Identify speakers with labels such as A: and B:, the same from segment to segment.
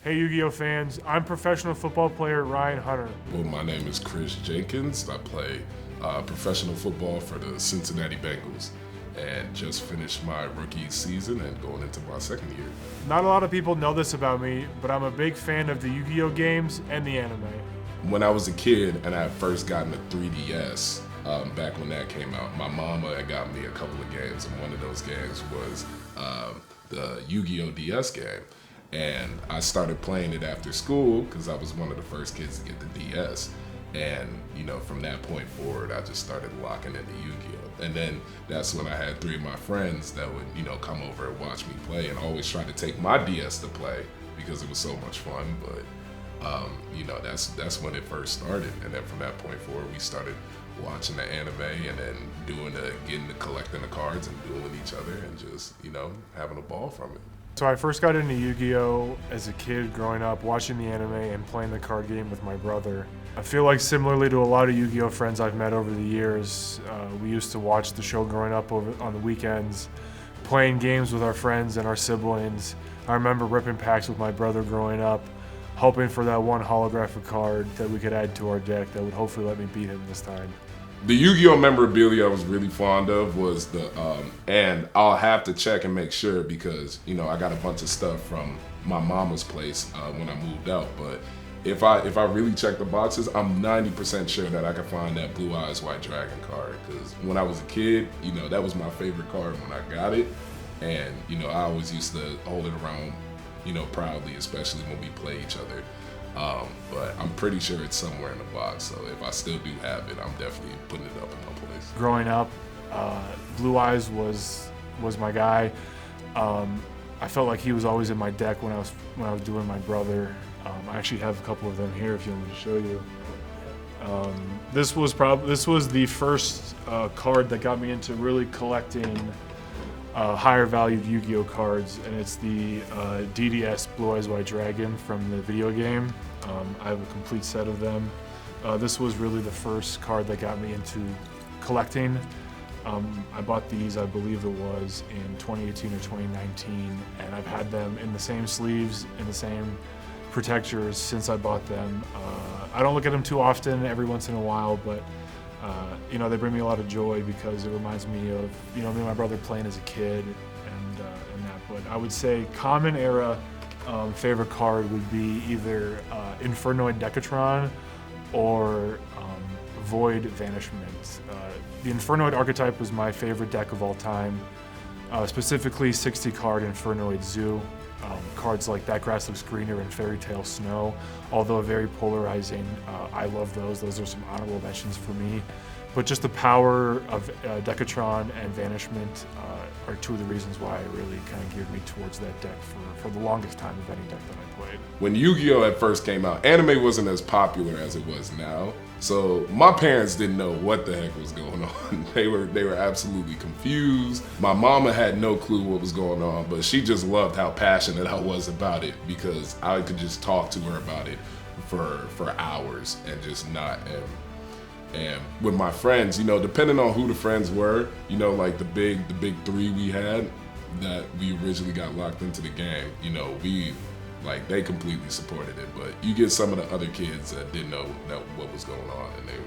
A: Hey Yu-Gi-Oh fans, I'm professional football player Ryan Hunter.
B: Well, my name is Kris Jenkins. I play professional football for the Cincinnati Bengals and just finished my rookie season and going into my second year.
A: Not a lot of people know this about me, but I'm a big fan of the Yu-Gi-Oh games and the anime.
B: When I was a kid and I had first gotten a 3DS, back when that came out, my mama had got me a couple of games, and one of those games was the Yu-Gi-Oh DS game. And I started playing it after school because I was one of the first kids to get the DS. And, from that point forward, I just started locking into Yu-Gi-Oh! And then that's when I had three of my friends that would, come over and watch me play and always try to take my DS to play because it was so much fun. But, that's when it first started. And then from that point forward, we started watching the anime and then getting to collecting the cards and dueling each other and just, having a ball from it.
A: So I first got into Yu-Gi-Oh as a kid growing up, watching the anime and playing the card game with my brother. I feel like similarly to a lot of Yu-Gi-Oh friends I've met over the years, we used to watch the show growing up on the weekends, playing games with our friends and our siblings. I remember ripping packs with my brother growing up, hoping for that one holographic card that we could add to our deck that would hopefully let me beat him this time.
B: The Yu-Gi-Oh memorabilia I was really fond of was and I'll have to check and make sure because, I got a bunch of stuff from my mama's place when I moved out. But if I really check the boxes, I'm 90% sure that I can find that Blue Eyes White Dragon card. Because when I was a kid, that was my favorite card when I got it. And, I always used to hold it around, proudly, especially when we play each other. But I'm pretty sure it's somewhere in the box, so if I still do have it, I'm definitely putting it up in my place.
A: Growing up, Blue Eyes was my guy. I felt like he was always in my deck when I was doing my brother. I actually have a couple of them here if you want me to show you. This was the first card that got me into really collecting higher valued Yu-Gi-Oh cards, and it's the DDS Blue Eyes White Dragon from the video game. I have a complete set of them. This was really the first card that got me into collecting. I bought these, I believe it was in 2018 or 2019, and I've had them in the same sleeves, in the same protectors since I bought them. I don't look at them too often, every once in a while, but they bring me a lot of joy because it reminds me of, me and my brother playing as a kid and that. But I would say common era favorite card would be either Infernoid Decatron or Void Vanishment. The Infernoid archetype was my favorite deck of all time, specifically 60 card Infernoid Zoo. Cards like That Grass Looks Greener and Fairy Tale Snow, although very polarizing, I love those. Those are some honorable mentions for me. But just the power of Decatron and Vanishment are two of the reasons why it really kind of geared me towards that deck for the longest time of any deck that I played.
B: When Yu-Gi-Oh at first came out, anime wasn't as popular as it was now. So my parents didn't know what the heck was going on. They were absolutely confused. My mama had no clue what was going on, but she just loved how passionate I was about it because I could just talk to her about it for hours and just not. And with my friends, depending on who the friends were, like the big three we had that we originally got locked into the game, they completely supported it. But you get some of the other kids that didn't know what was going on and they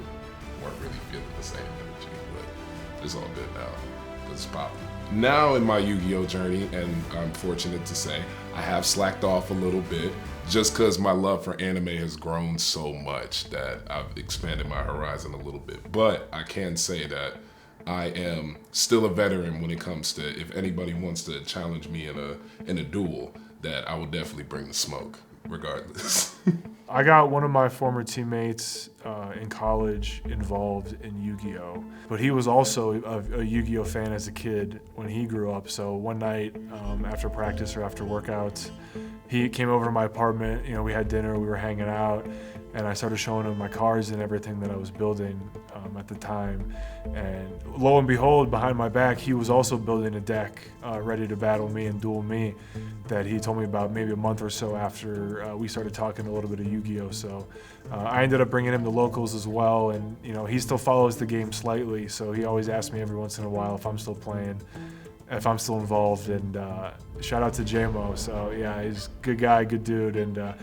B: weren't really feeling the same energy. But it's all good now because it's popping. Now in my Yu-Gi-Oh journey, and I'm fortunate to say, I have slacked off a little bit just because my love for anime has grown so much that I've expanded my horizon a little bit. But I can say that I am still a veteran when it comes to if anybody wants to challenge me in a duel, that I will definitely bring the smoke, regardless.
A: I got one of my former teammates in college involved in Yu-Gi-Oh, but he was also a Yu-Gi-Oh fan as a kid when he grew up. So one night after practice or after workouts, he came over to my apartment. We had dinner, we were hanging out, and I started showing him my cards and everything that I was building at the time. And lo and behold, behind my back, he was also building a deck ready to battle me and duel me that he told me about maybe a month or so after we started talking a little bit of Yu-Gi-Oh. So I ended up bringing him to locals as well, and he still follows the game slightly, so he always asks me every once in a while if I'm still playing. if I'm still involved. And shout out to JMO. So yeah, he's a good guy, good dude, and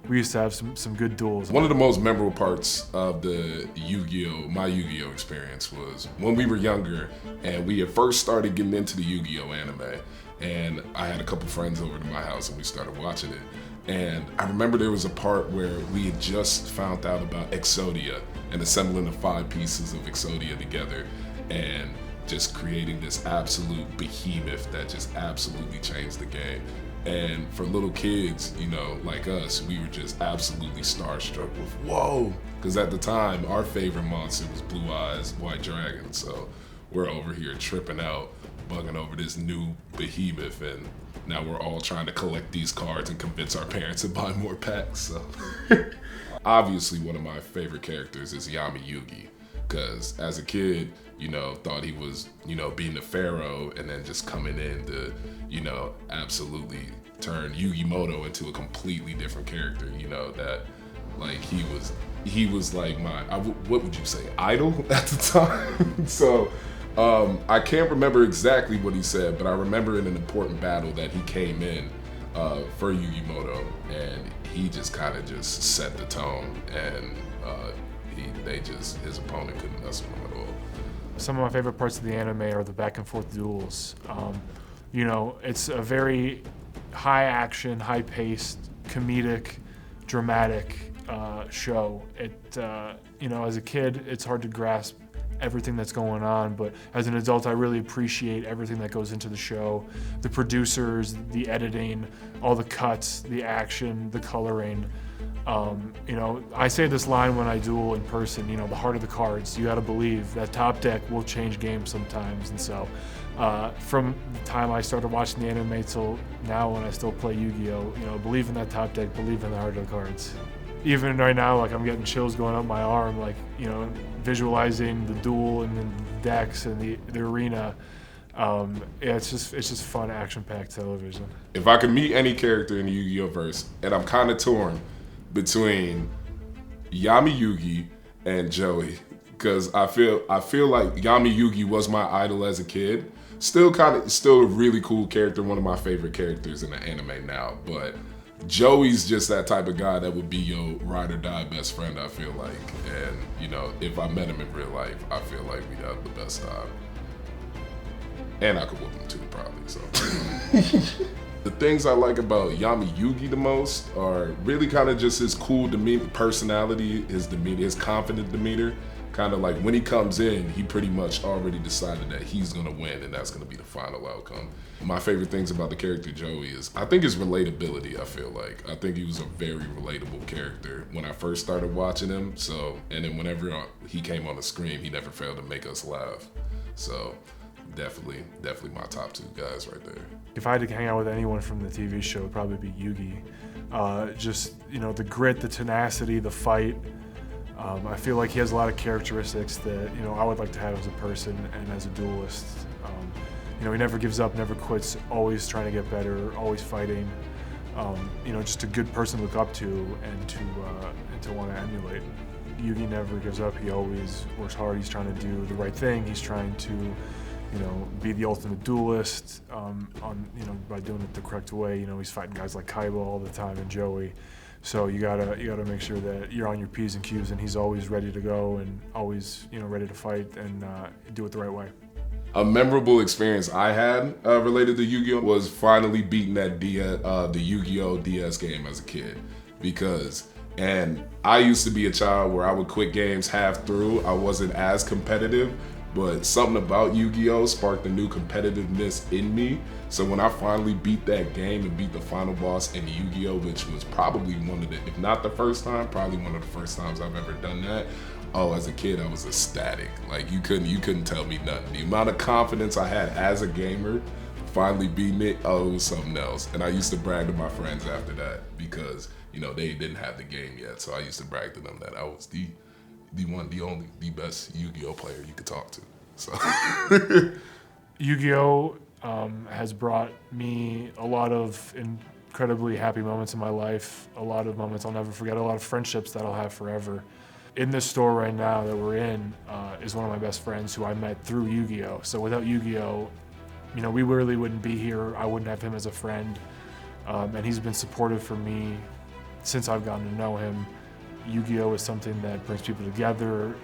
A: we used to have some good duels.
B: One of the most memorable parts of the Yu-Gi-Oh, my Yu-Gi-Oh experience was when we were younger and we had first started getting into the Yu-Gi-Oh anime. And I had a couple friends over to my house and we started watching it. And I remember there was a part where we had just found out about Exodia and assembling the 5 pieces of Exodia together and just creating this absolute behemoth that just absolutely changed the game. And for little kids, you know, like us, we were just absolutely starstruck with, whoa! Because at the time, our favorite monster was Blue Eyes White Dragon. So we're over here tripping out, bugging over this new behemoth, and now we're all trying to collect these cards and convince our parents to buy more packs. So obviously one of my favorite characters is Yami Yugi, because as a kid, you know, thought he was, you know, being the pharaoh and then just coming in to, you know, absolutely turn Yu-Gi-Moto into a completely different character, you know, that like he was like my, what would you say, idol at the time? So I can't remember exactly what he said, but I remember in an important battle that he came in for Yu-Gi-Moto, and he just kind of just set the tone, and his opponent couldn't mess with him at all.
A: Some of my favorite parts of the anime are the back and forth duels. You know, it's a very high action, high paced, comedic, dramatic show. You know, as a kid, it's hard to grasp everything that's going on, but as an adult, I really appreciate everything that goes into the show. The producers, the editing, all the cuts, the action, the coloring. You know, I say this line when I duel in person, you know, the heart of the cards. You gotta believe that top deck will change games sometimes. And so from the time I started watching the anime till now when I still play Yu-Gi-Oh, you know, believe in that top deck, believe in the heart of the cards. Even right now, like, I'm getting chills going up my arm, like, you know, visualizing the duel and the decks and the arena. Yeah, it's just fun, action-packed television.
B: If I could meet any character in the Yu-Gi-Oh verse, and I'm kind of torn between Yami Yugi and Joey, because I feel like Yami Yugi was my idol as a kid. Still a really cool character, one of my favorite characters in the anime now, but Joey's just that type of guy that would be your ride or die best friend, I feel like. And, you know, if I met him in real life, I feel like we'd have the best time. And I could whoop him too, probably, so. The things I like about Yami Yugi the most are really kind of just his cool demeanor, personality, his confident demeanor. Kind of like when he comes in, he pretty much already decided that he's gonna win and that's gonna be the final outcome. My favorite things about the character Joey is, I think his relatability, I feel like. I think he was a very relatable character when I first started watching him. So, and then whenever he came on the screen, he never failed to make us laugh. So definitely my top 2 guys right there.
A: If I had to hang out with anyone from the TV show, it would probably be Yugi. Just, you know, the grit, the tenacity, the fight. I feel like he has a lot of characteristics that, you know, I would like to have as a person and as a duelist. You know, he never gives up, never quits, always trying to get better, always fighting. You know, just a good person to look up to and to want to emulate. Yugi never gives up. He always works hard. He's trying to do the right thing. He's trying to, you know, be the ultimate duelist you know, by doing it the correct way. You know, he's fighting guys like Kaiba all the time and Joey. So you gotta make sure that you're on your P's and Q's, and he's always ready to go and always, you know, ready to fight and do it the right way.
B: A memorable experience I had related to Yu-Gi-Oh was finally beating that the Yu-Gi-Oh DS game as a kid, and I used to be a child where I would quit games half through. I wasn't as competitive, but something about Yu-Gi-Oh sparked a new competitiveness in me. So when I finally beat that game and beat the final boss in Yu-Gi-Oh, which was probably one of the, if not the first time, probably one of the first times I've ever done that. Oh, as a kid, I was ecstatic. Like you couldn't tell me nothing. The amount of confidence I had as a gamer, finally beating it, oh, it was something else. And I used to brag to my friends after that because, you know, they didn't have the game yet. So I used to brag to them that I was the best Yu-Gi-Oh player you could talk to. So
A: Yu-Gi-Oh has brought me a lot of incredibly happy moments in my life, a lot of moments I'll never forget, a lot of friendships that I'll have forever. In this store right now that we're in is one of my best friends who I met through Yu-Gi-Oh. So without Yu-Gi-Oh, You know, we really wouldn't be here. I wouldn't have him as a friend. And he's been supportive for me since I've gotten to know him. Yu-Gi-Oh! Is something that brings people together,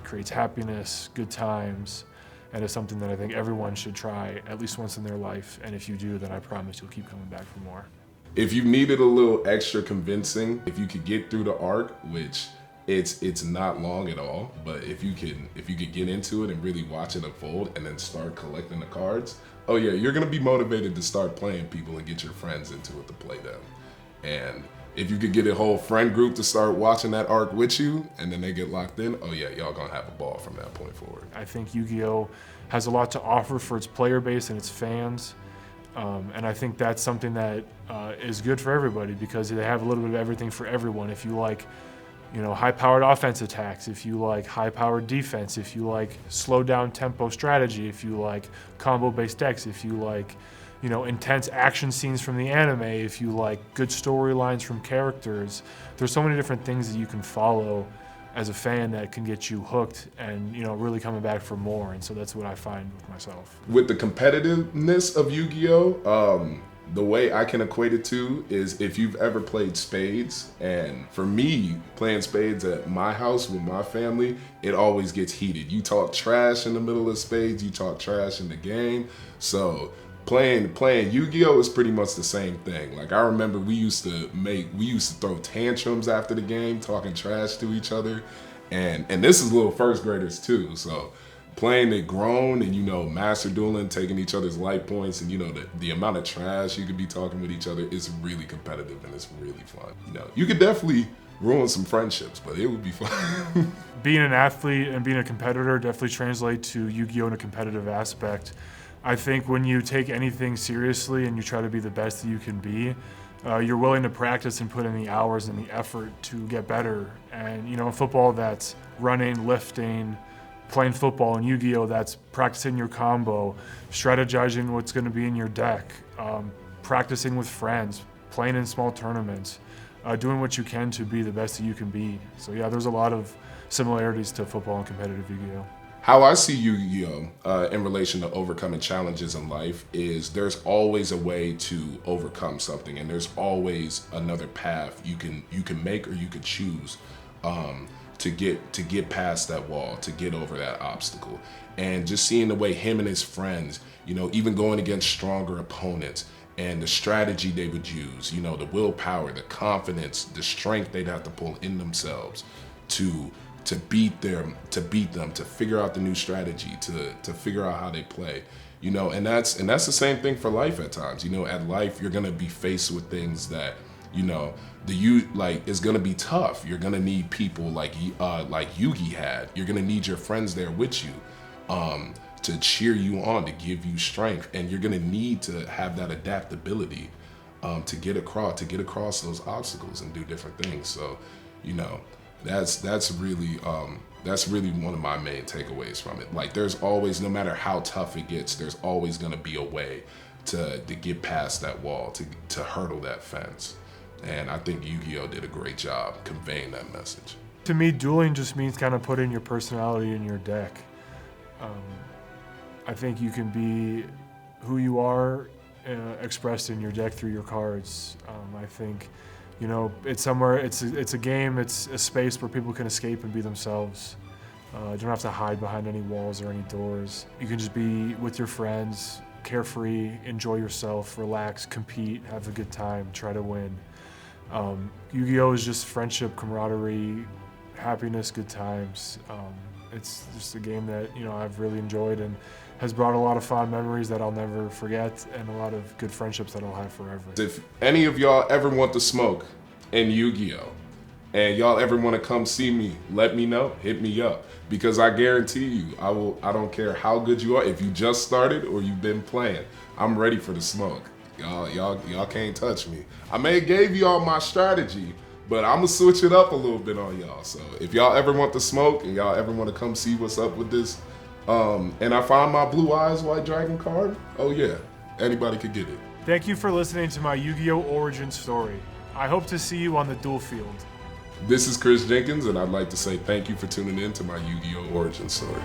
A: creates happiness, good times, and it's something that I think everyone should try at least once in their life. And if you do, then I promise you'll keep coming back for more.
B: If you needed a little extra convincing, if you could get through the arc, which it's not long at all, but if you could get into it and really watch it unfold and then start collecting the cards, oh yeah, you're gonna be motivated to start playing people and get your friends into it to play them. And if you could get a whole friend group to start watching that arc with you and then they get locked in, oh yeah, y'all gonna have a ball from that point forward.
A: I think Yu-Gi-Oh! Has a lot to offer for its player base and its fans. And I think that's something that is good for everybody because they have a little bit of everything for everyone. If you like, you know, high-powered offense attacks, if you like high-powered defense, if you like slow-down tempo strategy, if you like combo-based decks, if you like, you know, intense action scenes from the anime, if you like good storylines from characters, there's so many different things that you can follow as a fan that can get you hooked and, you know, really coming back for more. And so that's what I find with myself.
B: With the competitiveness of Yu-Gi-Oh!, the way I can equate it to is if you've ever played spades, and for me, playing spades at my house with my family, it always gets heated. You talk trash in the middle of spades, you talk trash in the game. So playing Yu-Gi-Oh! Is pretty much the same thing. Like I remember we used to throw tantrums after the game, talking trash to each other. And this is little first graders too. So playing it grown and, you know, master dueling, taking each other's light points, and, you know, the amount of trash you could be talking with each other is really competitive and it's really fun. You know, you could definitely ruin some friendships, but it would be fun.
A: Being an athlete and being a competitor definitely translate to Yu-Gi-Oh! In a competitive aspect. I think when you take anything seriously and you try to be the best that you can be, you're willing to practice and put in the hours and the effort to get better. And, you know, in football, that's running, lifting, playing football. In Yu-Gi-Oh! That's practicing your combo, strategizing what's going to be in your deck, practicing with friends, playing in small tournaments, doing what you can to be the best that you can be. So yeah, there's a lot of similarities to football and competitive Yu-Gi-Oh!
B: How I see Yu-Gi-Oh! In relation to overcoming challenges in life is there's always a way to overcome something, and there's always another path you can make or you could choose to get past that wall, to get over that obstacle. And just seeing the way him and his friends, you know, even going against stronger opponents and the strategy they would use, you know, the willpower, the confidence, the strength they'd have to pull in themselves to beat them, to figure out the new strategy, to figure out how they play, you know, and that's the same thing for life at times. You know, at life you're gonna be faced with things that, you know, is gonna be tough. You're gonna need people like Yugi had. You're gonna need your friends there with you, to cheer you on, to give you strength, and you're gonna need to have that adaptability, to get across those obstacles and do different things. So, you know, that's really one of my main takeaways from it. Like, there's always, no matter how tough it gets, there's always gonna be a way to get past that wall, to hurdle that fence. And I think Yu-Gi-Oh! Did a great job conveying that message.
A: To me, dueling just means kind of putting your personality in your deck. I think you can be who you are expressed in your deck through your cards. I think, you know, it's a game, it's a space where people can escape and be themselves. You don't have to hide behind any walls or any doors. You can just be with your friends, carefree, enjoy yourself, relax, compete, have a good time, try to win. Yu-Gi-Oh! Is just friendship, camaraderie, happiness, good times. It's just a game that, you know, I've really enjoyed and has brought a lot of fond memories that I'll never forget and a lot of good friendships that I'll have forever.
B: If any of y'all ever want to smoke in Yu-Gi-Oh! And y'all ever want to come see me, let me know, hit me up. Because I guarantee you, I don't care how good you are, if you just started or you've been playing, I'm ready for the smoke. Y'all can't touch me. I may have gave y'all my strategy, but I'm gonna switch it up a little bit on y'all. So if y'all ever want to smoke and y'all ever want to come see what's up with this, and I find my Blue Eyes White Dragon card, oh yeah, anybody could get it.
A: Thank you for listening to my Yu-Gi-Oh! Origin story. I hope to see you on the duel field.
B: This is Kris Jenkins, and I'd like to say thank you for tuning in to my Yu-Gi-Oh! Origin story.